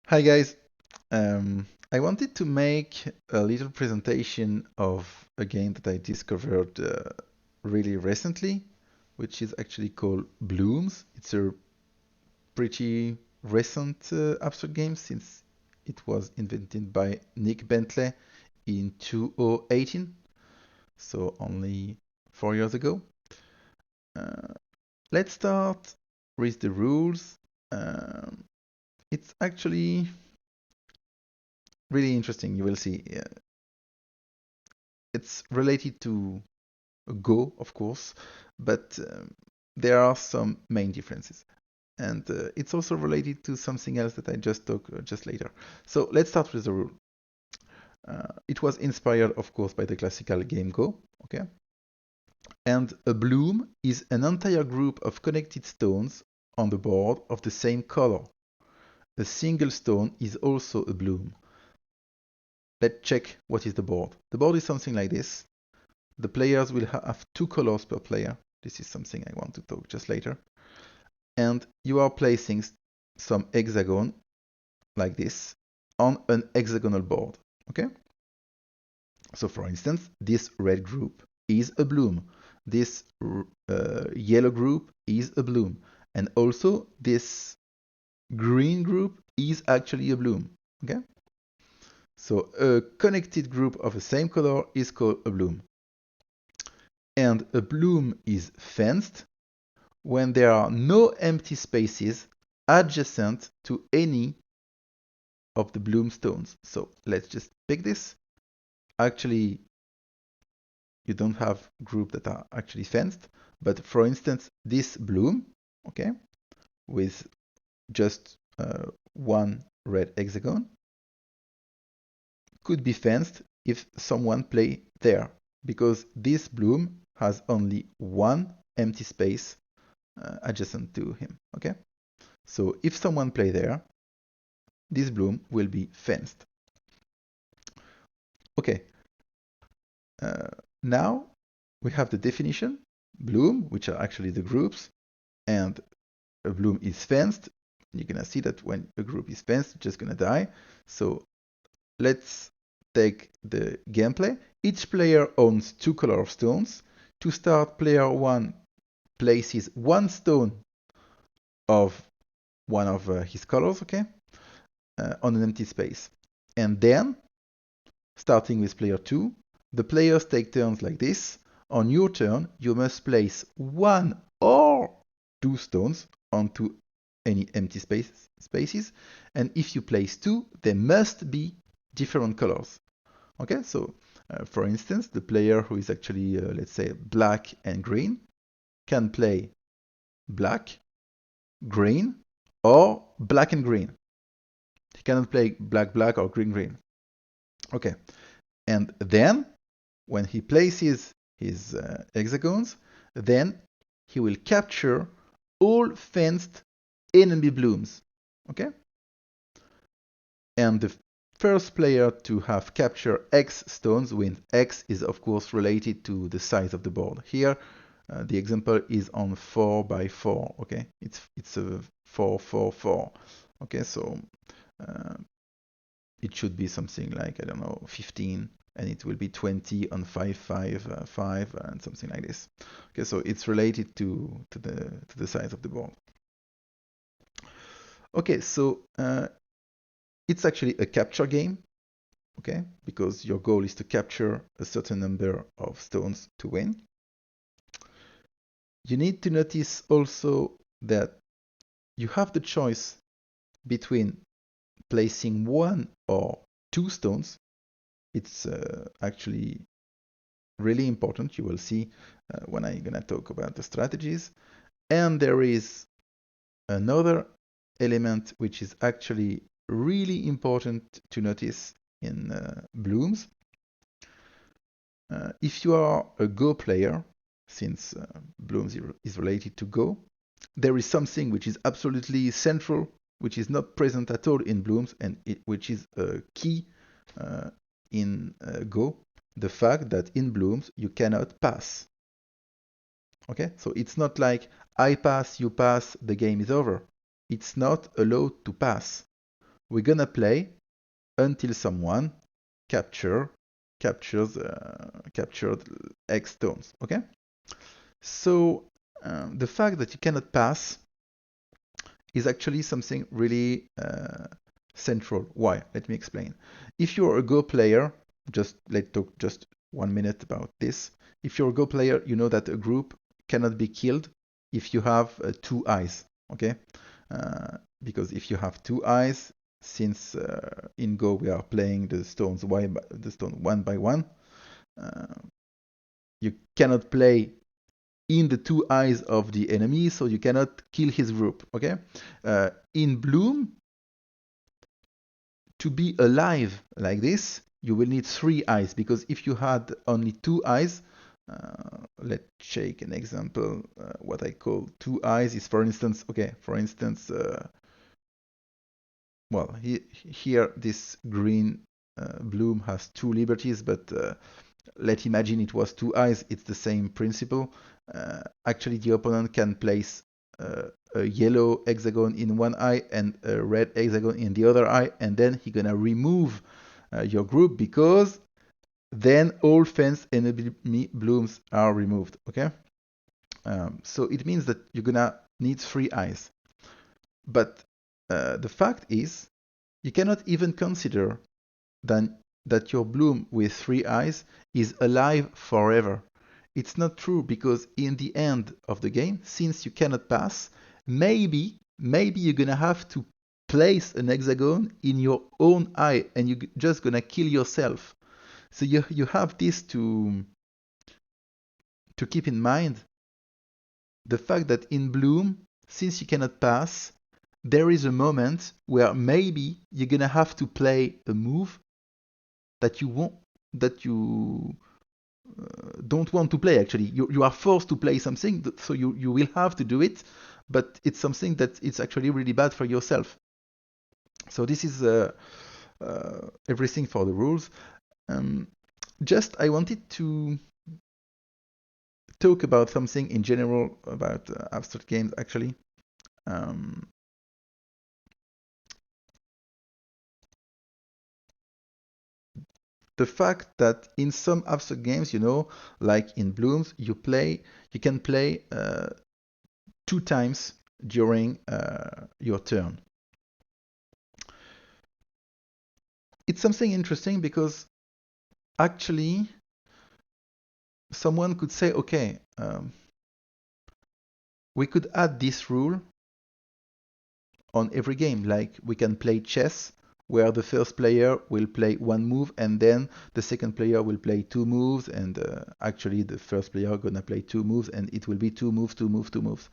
Hi guys. I wanted to make a little presentation of a game that I discovered really recently, which is actually called Blooms. It's a pretty recent abstract game since it was invented by Nick Bentley in 2018, so only 4 years ago. Uh, let's start with the rules. Um, it's actually really interesting. You will see. It's related to Go, of course, but there are some main differences. And it's also related to something else that I just talk just later. So let's start with the rule. It was inspired, of course, by the classical game Go. Okay, and a bloom is an entire group of connected stones on the board of the same color. A single stone is also a bloom. Let's check what is the board. The board is something like this. The players will have two colors per player. This is something I want to talk just later. And you are placing some hexagon like this on an hexagonal board. Okay? So for instance, this red group is a bloom. This yellow group is a bloom. And also this green group is actually a bloom. Okay? So a connected group of the same color is called a bloom. And a bloom is fenced when there are no empty spaces adjacent to any of the bloom stones. So let's just pick this. Actually, you don't have groups that are actually fenced, but for instance, this bloom, okay, with just one red hexagon, could be fenced if someone play there, because this bloom has only one empty space adjacent to him, okay? So if someone play there, this bloom will be fenced. Okay, uh, now we have the definition, bloom, which are actually the groups, and a bloom is fenced. You're gonna see that when a group is fenced, it's just gonna die. So let's take the gameplay. Each player owns two color stones. To start, player one places one stone of one of his colors, okay, on an empty space. And then, starting with player two, the players take turns like this. On your turn, you must place one or two stones onto any empty spaces. And if you place two, they must be different colors. Okay, so for instance, the player who is actually, let's say, black and green can play black, green, or black and green. He cannot play black, black, or green, green. Okay, and then when he places his hexagons, then he will capture all fenced enemy blooms. Okay? And the first player to have captured X stones wins. X is of course related to the size of the board. Here, the example is on 4 by 4. Okay, it's a 4 4 4. Okay, so uh, it should be something like, I don't know, 15, and it will be 20 on 5 5 5 and something like this. Okay, so it's related to the size of the board. Okay, so it's actually a capture game, okay, because your goal is to capture a certain number of stones to win. You need to notice also that you have the choice between placing one or two stones. It's actually really important. You will see when I'm gonna talk about the strategies. And there is another element which is actually really important to notice in blooms. If you are a Go player, since blooms is related to Go, there is something which is absolutely central, which is not present at all in blooms, and which is a key in Go, the fact that in blooms you cannot pass. Okay, so it's not like I pass, you pass, the game is over. It's not allowed to pass. we're gonna play until someone captures captured X stones. Okay, so the fact that you cannot pass is actually something really central. Why? Let me explain. If you're a Go player, let's talk just 1 minute about this. If you're a Go player, you know that a group cannot be killed if you have two eyes. Okay, because if you have two eyes, since in Go we are playing the stones one by one, uh, you cannot play in the two eyes of the enemy, so you cannot kill his group. Okay, in Bloom, to be alive like this, you will need three eyes, because if you had only two eyes, let's take an example. What I call two eyes is, for instance, well, here this green Bloom has two liberties, but let's imagine it was two eyes. It's the same principle. Actually, the opponent can place a yellow hexagon in one eye and a red hexagon in the other eye, and then he's gonna remove your group, because then all fence enemy blooms are removed. Okay, so it means that you're gonna need three eyes. But the fact is, you cannot even consider that your bloom with three eyes is alive forever. It's not true, because in the end of the game, since you cannot pass, maybe you're gonna have to place an hexagon in your own eye, and you're just gonna kill yourself. So you have this to keep in mind. The fact that in Bloom, since you cannot pass, there is a moment where maybe you're gonna have to play a move that you don't want to play. Actually, you are forced to play something, so you will have to do it, but it's something that it's actually really bad for yourself. So this is everything for the rules. Um, just I wanted to talk about something in general about abstract games. Actually, um, the fact that in some abstract games, like in Blooms, you can play two times during your turn. It's something interesting, because actually someone could say, okay, we could add this rule on every game. Like, we can play chess, where the first player will play one move, and then the second player will play two moves, and actually the first player gonna play two moves, and it will be two moves, two moves, two moves.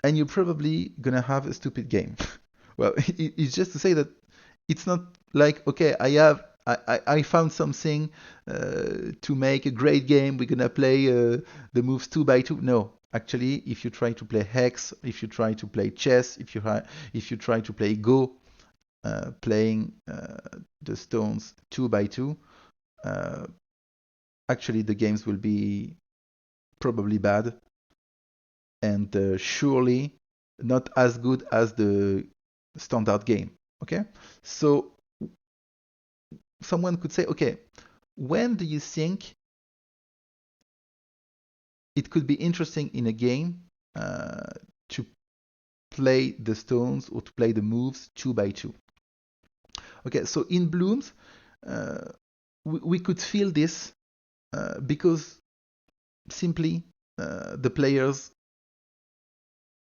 And you're probably gonna have a stupid game. Well, it's just to say that it's not like, okay, I found something to make a great game. We're gonna play the moves two by two. No, actually, if you try to play hex, if you try to play chess, if you try to play Go, playing the stones two by two, uh, actually the games will be probably bad, and surely not as good as the standard game. Okay, so someone could say, okay, when do you think it could be interesting in a game to play the stones or to play the moves two by two? Okay, so in Blooms, we could feel this because simply the players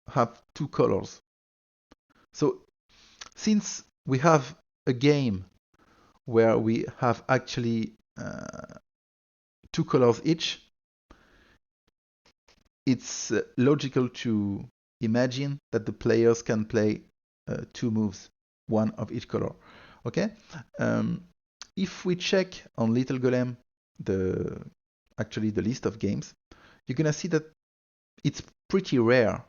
have two colors. So since we have a game where we have actually two colors each, it's logical to imagine that the players can play two moves, one of each color. Okay. If we check on Little Golem the list of games, you're gonna see that it's pretty rare.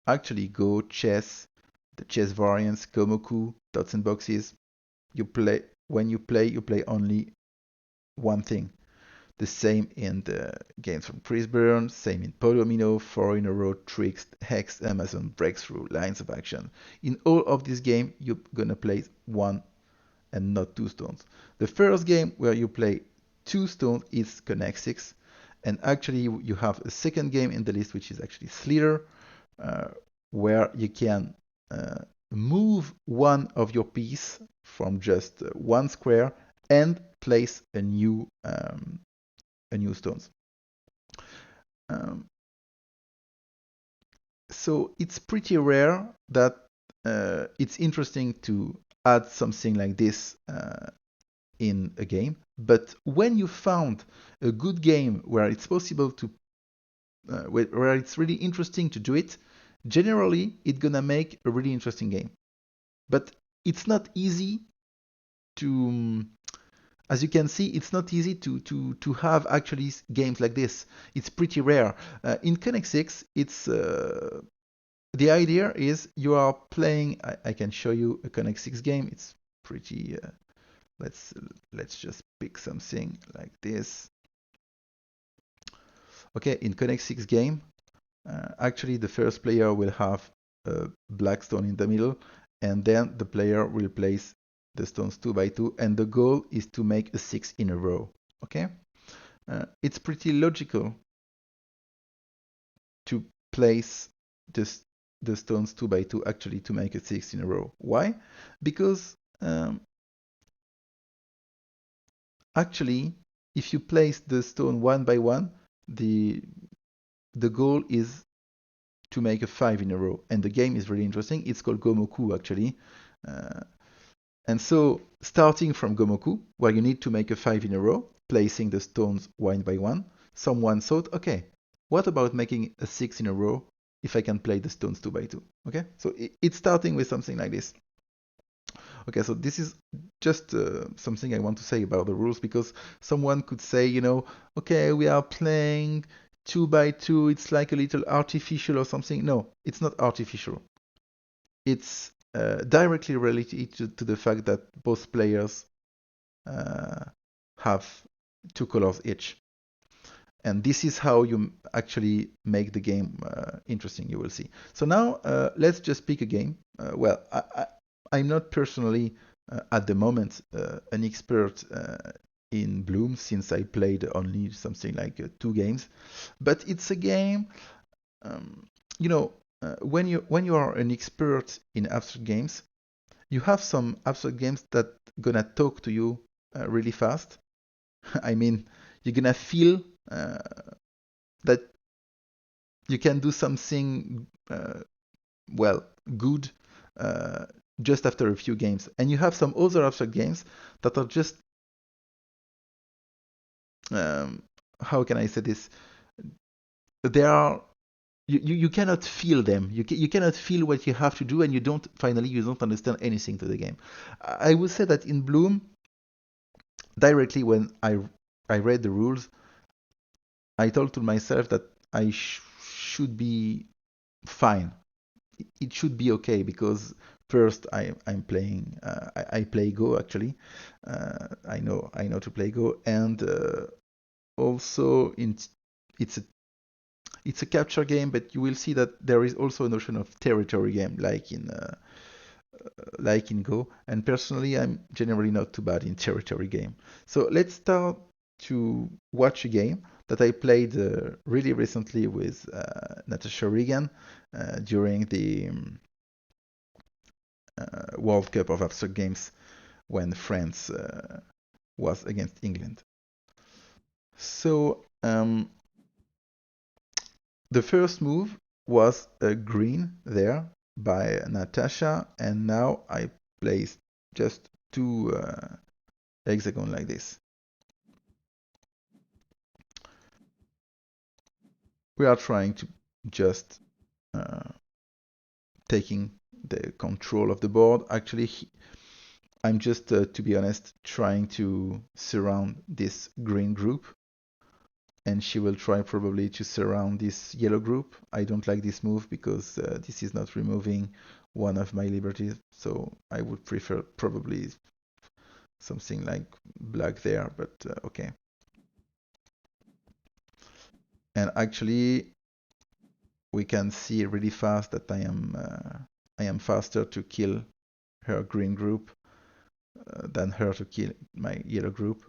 Actually, Go, chess, the chess variants, Gomoku, dots and boxes. You play only one thing. The same in the games from Chris Byrne, same in Podomino, Four in a Row, Tricks, Hex, Amazon, Breakthrough, Lines of Action. In all of this game, you're gonna play one and not two stones. The first game where you play two stones is Connect 6, and actually you have a second game in the list which is actually Slither, uh, where you can move one of your piece from just one square and place a new stones. Um, so it's pretty rare that it's interesting to add something like this in a game. But when you found a good game where it's possible to, where it's really interesting to do it, generally it's gonna make a really interesting game. But it's not easy to, as you can see, it's not easy to have actually games like this. It's pretty rare. In Connect 6, it's the idea is you are playing. I can show you a Connect 6 game. It's pretty. Let's let's just pick something like this. Okay, in Connect 6 game, actually the first player will have a black stone in the middle, and then the player will place the stones 2 by 2, and the goal is to make a 6 in a row. Okay, it's pretty logical to place this, the stones 2 by 2 actually to make a 6 in a row. Why? Because actually, if you place the stone 1 by 1, the the goal is to make a 5 in a row, and the game is really interesting. It's called Gomoku actually, uh, and so starting from Gomoku, where you need to make a 5 in a row, placing the stones 1 by 1, someone thought, okay, what about making a 6 in a row if I can play the stones 2 by 2? Okay, so it's starting with something like this. Okay, so this is just something I want to say about the rules, because someone could say, you know, okay, we are playing 2 by 2, it's like a little artificial or something. No, it's not artificial. It's directly related to the fact that both players uh, have 2 colors each. And this is how you actually make the game interesting, you will see. So now let's just pick a game. I'm not personally at the moment an expert in Bloom, since I played only something like 2 games. But it's a game, um, you know, when you are an expert in abstract games, you have some abstract games that gonna talk to you really fast. I mean, you're gonna feel that you can do something well good uh, just after a few games, and you have some other abstract games that are just um, how can I say this? They are, you cannot feel them. You cannot feel what you have to do, and you don't understand anything to the game. I would say that in Bloom, directly when I read the rules, I told to myself that I should be fine. It should be okay, because first I'm playing I play Go actually. I know to play Go, and also it's a it's a capture game, but you will see that there is also a notion of territory game, like in Go. And personally, I'm generally not too bad in territory game. So let's start to watch a game that I played really recently with Natasha Regan during the World Cup of Abstract Games when France was against England. So the first move was a green there by Natasha, and now I placed just 2 hexagon like this. We are trying to just uh, taking the control of the board. Actually, I'm just, to be honest, trying to surround this green group, and she will try probably to surround this yellow group. I don't like this move because this is not removing one of my liberties, so I would prefer probably something like black there, but okay. And actually, we can see really fast that I am faster to kill her green group than her to kill my yellow group.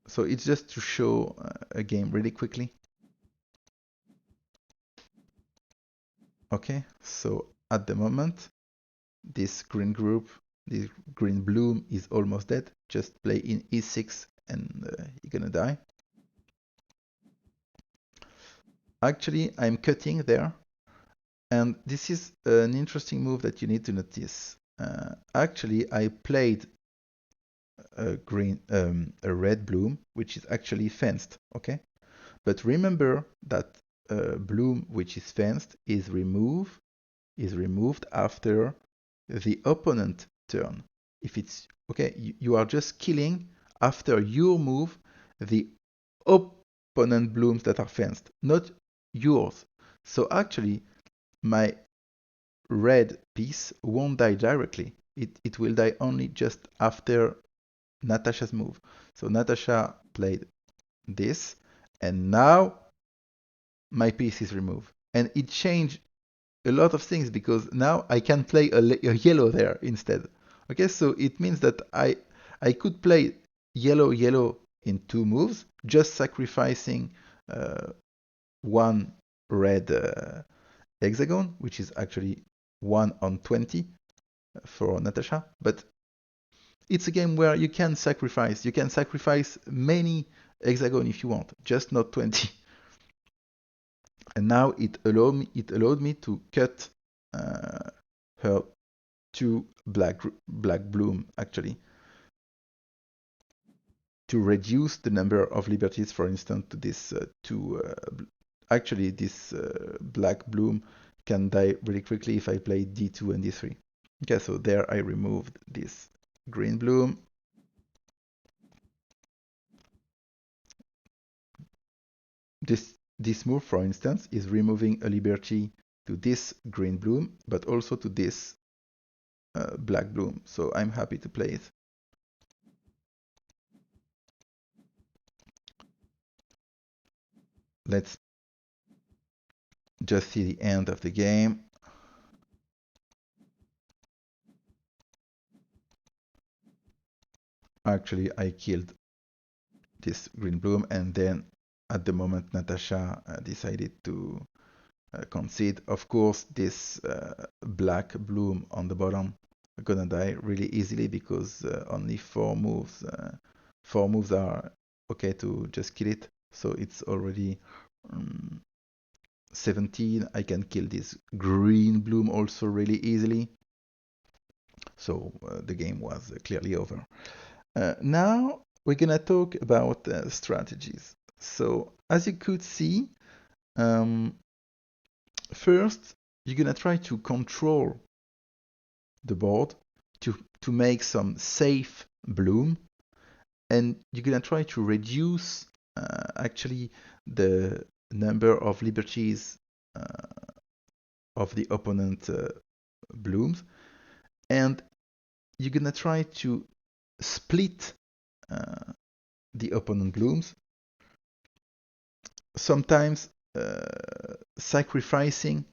So it's just to show a game really quickly. Okay, so at the moment, this green group, this green bloom is almost dead. Just play in e6 and you're gonna die. Actually, I'm cutting there, and this is an interesting move that you need to notice. Actually, I played a red bloom, which is actually fenced, okay? But remember that bloom which is fenced is removed after the opponent turn. If it's okay, you are just killing after your move the opponent blooms that are fenced, not yours. So actually, my red piece won't die directly. It will die only just after Natasha's move. So Natasha played this, and now my piece is removed. And it changed a lot of things because now I can play a yellow there instead. Okay, so it means that I could play yellow yellow in two moves, just sacrificing one red hexagon, which is actually 1 on 20 for Natasha. But it's a game where you can sacrifice. You can sacrifice many hexagon if you want, just not 20. And now it allowed me to cut her two black bloom actually, to reduce the number of liberties, for instance, to this actually this black bloom can die really quickly if I play d2 and d3. Okay, so there I removed this green bloom. This move, for instance, is removing a liberty to this green bloom, but also to this black bloom. So I'm happy to play it. Let's just see the end of the game. Actually, I killed this green bloom, and then at the moment Natasha decided to concede. Of course, this black bloom on the bottom are gonna die really easily because only 4 moves. 4 moves are okay to just kill it. So it's already 17. I can kill this green bloom also really easily. So the game was clearly over. Now we're gonna talk about strategies. So as you could see, first you're gonna try to control the board to make some safe bloom, and you're gonna try to reduce actually the number of liberties of the opponent blooms, and you're gonna try to split the opponent blooms, sometimes sacrificing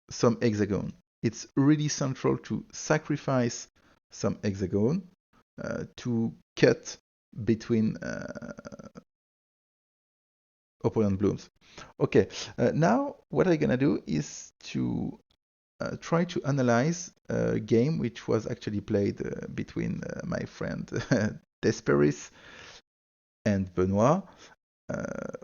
some hexagon. It's really central to sacrifice some hexagon to cut between opponent blooms. Okay, now what I'm gonna do is to try to analyze a game which was actually played between my friend Desperis and Benoit,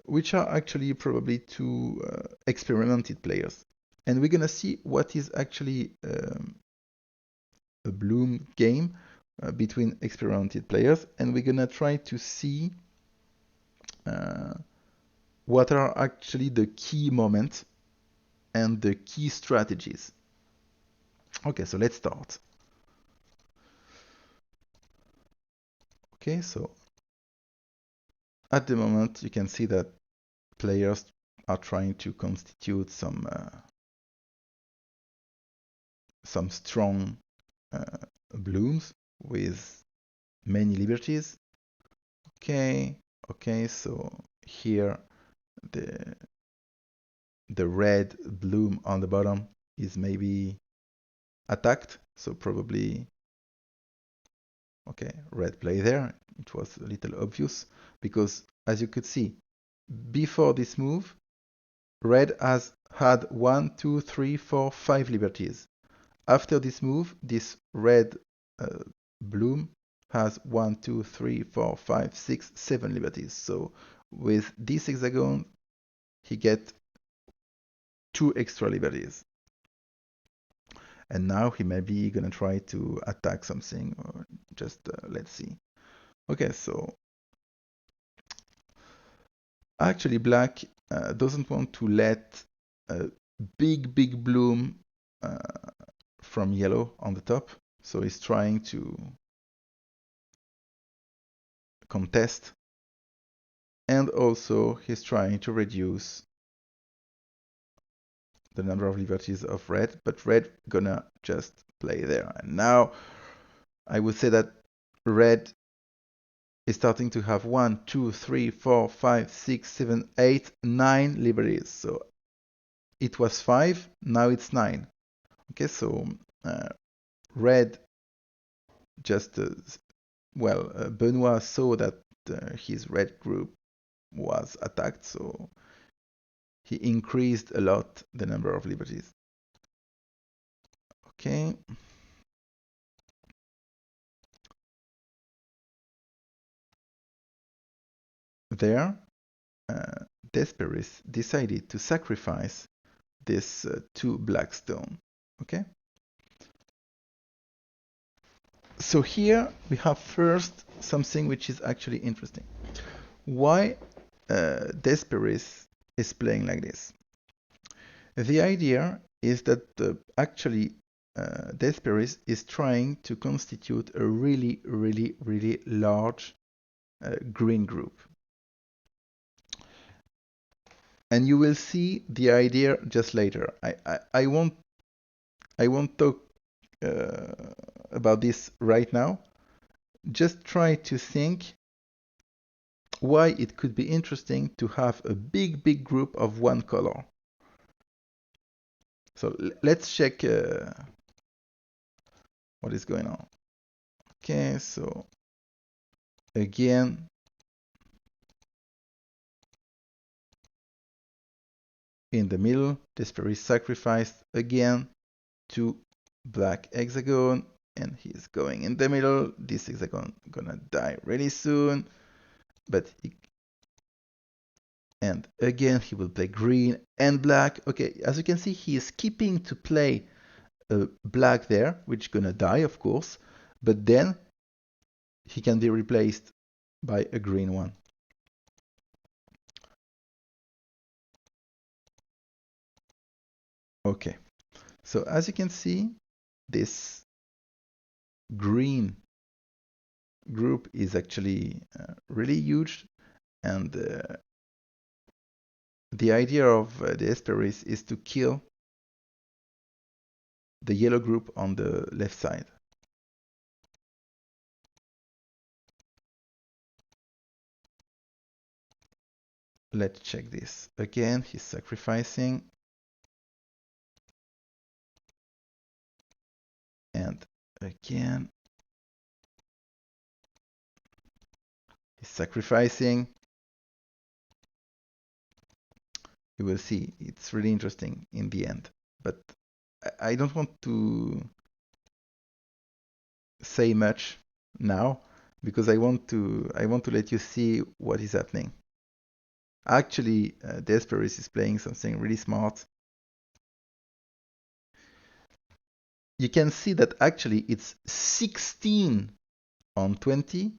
which are actually probably two experimented players. And we're gonna see what is actually a bloom game between experimented players, and we're gonna try to see what are actually the key moments and the key strategies. Okay, so let's start. Okay, so at the moment you can see that players are trying to constitute some strong blooms with many liberties. Okay, Okay, so here the red bloom on the bottom is maybe attacked, so probably, okay, red play there. It was a little obvious because, as you could see, before this move, red has had 1, 2, 3, 4, 5 liberties. After this move, this red uh, bloom has 1, 2, 3, 4, 5, 6, 7 liberties. So with this hexagon, he gets 2 extra liberties. And now he may be gonna try to attack something, or just let's see. Okay, so actually black doesn't want to let a big bloom uh, from yellow on the top, so he's trying to contest, and also he's trying to reduce the number of liberties of red, but red gonna just play there. And now I would say that red is starting to have 1, 2, 3, 4, 5, 6, 7, 8, 9 liberties. So it was 5, now it's 9. Okay, so red just, Benoit saw that his red group was attacked, so he increased a lot the number of liberties. Okay. There, Desperis decided to sacrifice this 2 black stone. Okay. So here we have first something which is actually interesting. Why Desperis is playing like this? The idea is that actually Desperis is trying to constitute a really large green group. And you will see the idea just later. I won't talk about this right now. Just try to think why it could be interesting to have a big group of one color. So let's check what is going on. Okay, so again, in the middle, Despair is sacrificed again to black hexagon, and he's going in the middle. This hexagon gonna die really soon, but and again he will play green and black. Okay, as you can see, he is skipping to play black there, which gonna die, of course, but then he can be replaced by a green one. Okay, so as you can see, this green group is actually really huge, and the idea of the Esperis is to kill the yellow group on the left side. Let's check this. Again, he's sacrificing. And again, he's sacrificing. You will see, it's really interesting in the end. But I don't want to say much now because I want to let you see what is happening. Actually, Desperis is playing something really smart. You can see that actually it's 16 on 20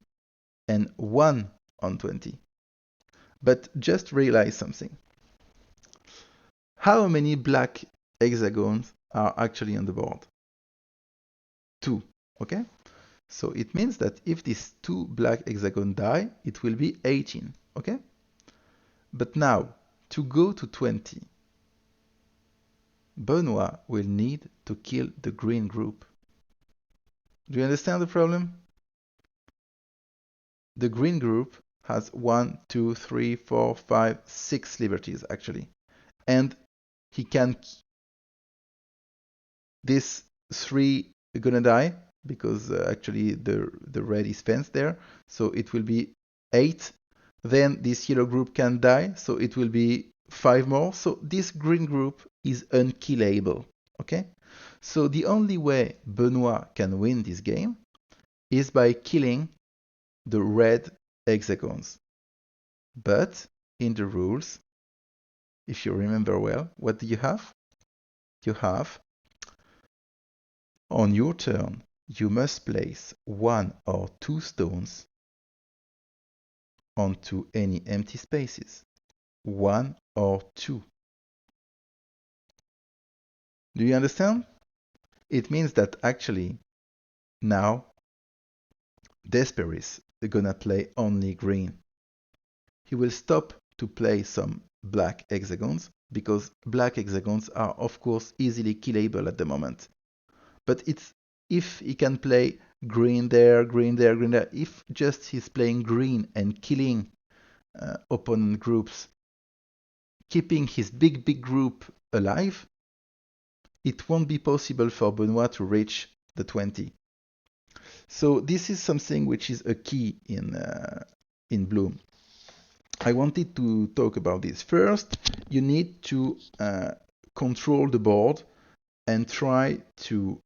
and 1 on 20. But just realize something. How many black hexagons are actually on the board? 2, okay? So it means that if these 2 black hexagons die, it will be 18, okay? But now, to go to 20, Benoit will need to kill the green group. Do you understand the problem? The green group has 1, 2, 3, 4, 5, 6 liberties actually. And he can, this 3 gonna die because actually the red is fenced there. So it will be 8. Then this yellow group can die, so it will be 5 more. So this green group is unkillable. Okay? So the only way Benoit can win this game is by killing the red hexagons. But in the rules, if you remember well, what do you have? You have, on your turn, you must place 1 or 2 stones onto any empty spaces. 1 or 2. Do you understand? It means that actually now Desperis is gonna play only green. He will stop to play some black hexagons because black hexagons are of course easily killable at the moment. But it's if he can play green there, green there, green there, if just he's playing green and killing opponent groups, keeping his big group alive, it won't be possible for Benoit to reach the 20. So this is something which is a key in Bloom. I wanted to talk about this. First, you need to control the board and try to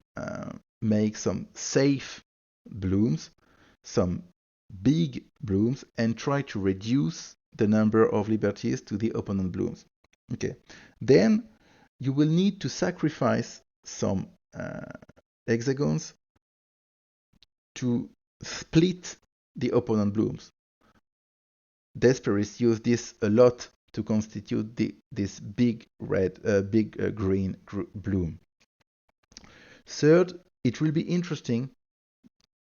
make some safe blooms, some big blooms, and try to reduce the number of liberties to the opponent blooms. Okay. Then you will need to sacrifice some hexagons to split the opponent blooms. Desperis use this a lot to constitute this big green bloom. Third, it will be interesting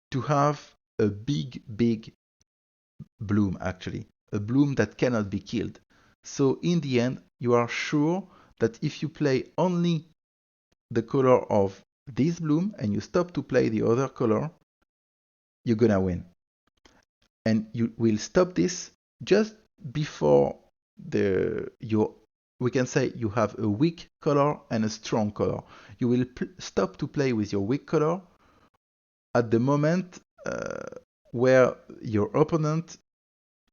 to have a big bloom actually, a bloom that cannot be killed. So in the end, you are sure that if you play only the color of this bloom and you stop to play the other color, you're gonna win. And you will stop this just before we can say you have a weak color and a strong color. You will stop to play with your weak color at the moment where your opponent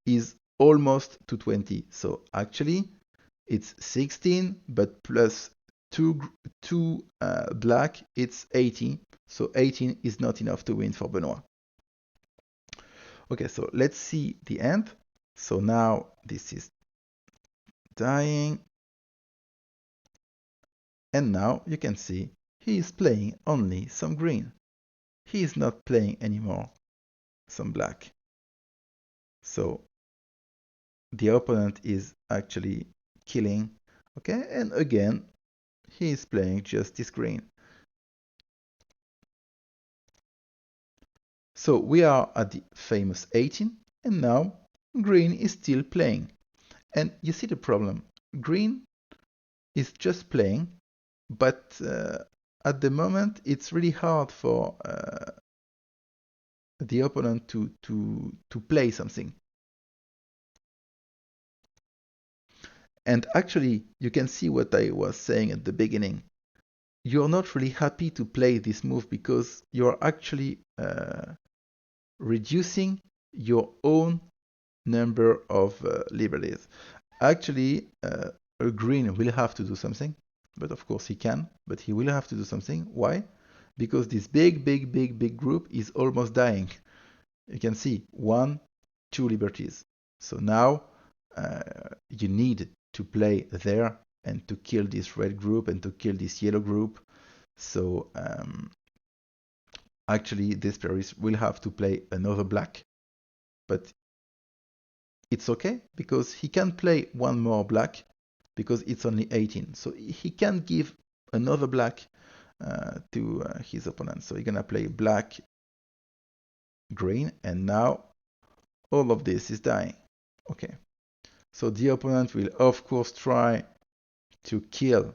is almost to 20. So actually it's 16, but plus 2 black, it's 18. So 18 is not enough to win for Benoit. Okay, so let's see the end. So now this is dying. And now you can see he is playing only some green. He is not playing anymore some black. So the opponent is actually killing. Okay, and again, he is playing just this green. So we are at the famous 18, and now green is still playing. And you see the problem. Green is just playing, but at the moment it's really hard for the opponent to play something. And actually, you can see what I was saying at the beginning. You're not really happy to play this move because you're actually reducing your own number of liberties. Actually, a green will have to do something, but of course he can, but he will have to do something. Why? Because this big group is almost dying. You can see 1, 2 liberties. So now you need to play there and to kill this red group and to kill this yellow group. So actually Desperis will have to play another black, but it's okay because he can play one more black because it's only 18. So he can give another black to his opponent. So he's gonna play black, green, and now all of this is dying. Okay. So the opponent will of course try to kill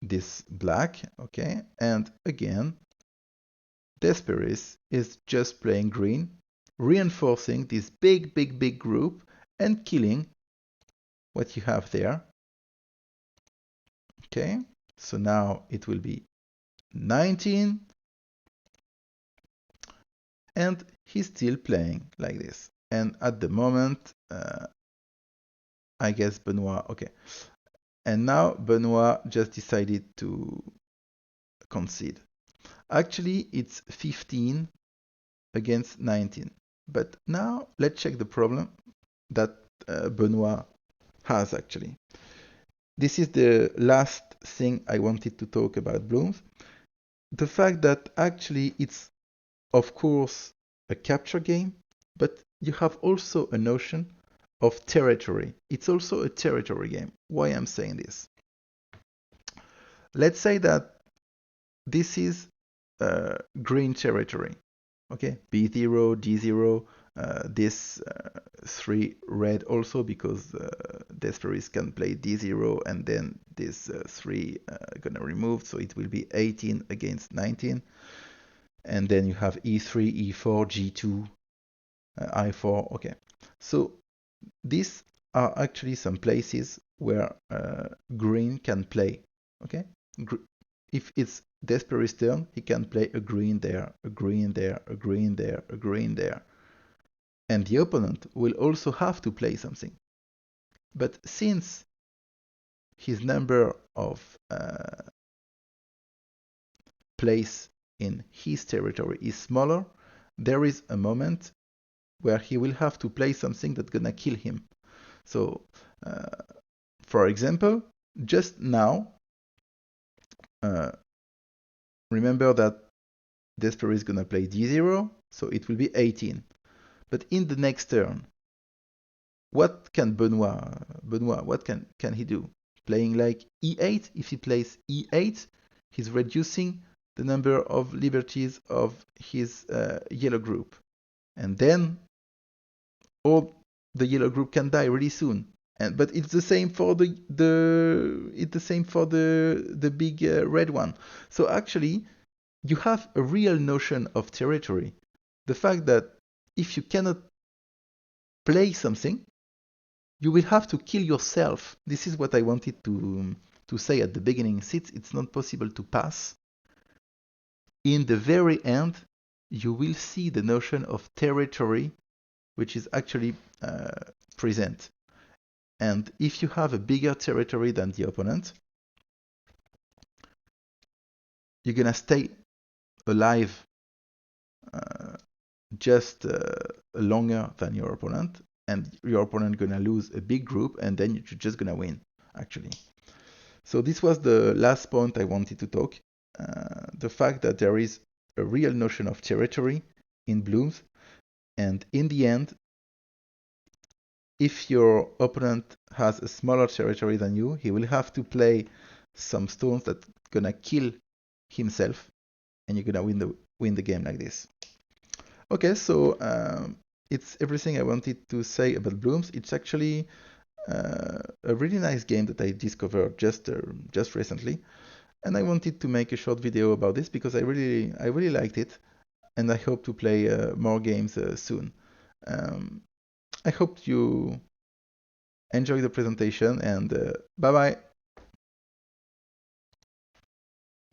this black, okay, and again Desperis is just playing green, reinforcing this big group and killing what you have there. Okay, so now it will be 19, and he's still playing like this. And at the moment, I guess Benoit, okay. And now Benoit just decided to concede. Actually, it's 15 against 19. But now let's check the problem that Benoit has actually. This is the last thing I wanted to talk about Blooms. The fact that actually it's, of course, a capture game, but you have also a notion of territory. It's also a territory game. Why I'm saying this? Let's say that this is green territory. Okay, B0, D0, this 3 red also because Desperis can play D0 and then this 3 gonna remove, so it will be 18 against 19. And then you have E3, E4, G2, I4. Okay, so these are actually some places where green can play. Okay, if it's Desperis' turn, he can play a green there, a green there, a green there, a green there. And the opponent will also have to play something. But since his number of plays in his territory is smaller, there is a moment where he will have to play something that's gonna kill him. So, for example, just now, remember that Desper is gonna play D0, so it will be 18. But in the next turn, what can Benoit, what can he do? Playing like E8, if he plays E8, he's reducing the number of liberties of his yellow group. And then all the yellow group can die really soon. But it's the same for the big red one. So actually, you have a real notion of territory. The fact that if you cannot play something, you will have to kill yourself. This is what I wanted to say at the beginning. Since it's not possible to pass, in the very end, you will see the notion of territory, which is actually present. And if you have a bigger territory than the opponent, you're gonna stay alive just longer than your opponent, and your opponent gonna lose a big group, and then you're just gonna win, actually. So this was the last point I wanted to talk. The fact that there is a real notion of territory in Blooms, and in the end, if your opponent has a smaller territory than you, he will have to play some stones that gonna kill himself, and you're gonna win the game like this. Okay, so it's everything I wanted to say about Blooms. It's actually a really nice game that I discovered just recently, and I wanted to make a short video about this because I really liked it, and I hope to play more games soon. I hope you enjoy the presentation, and bye bye.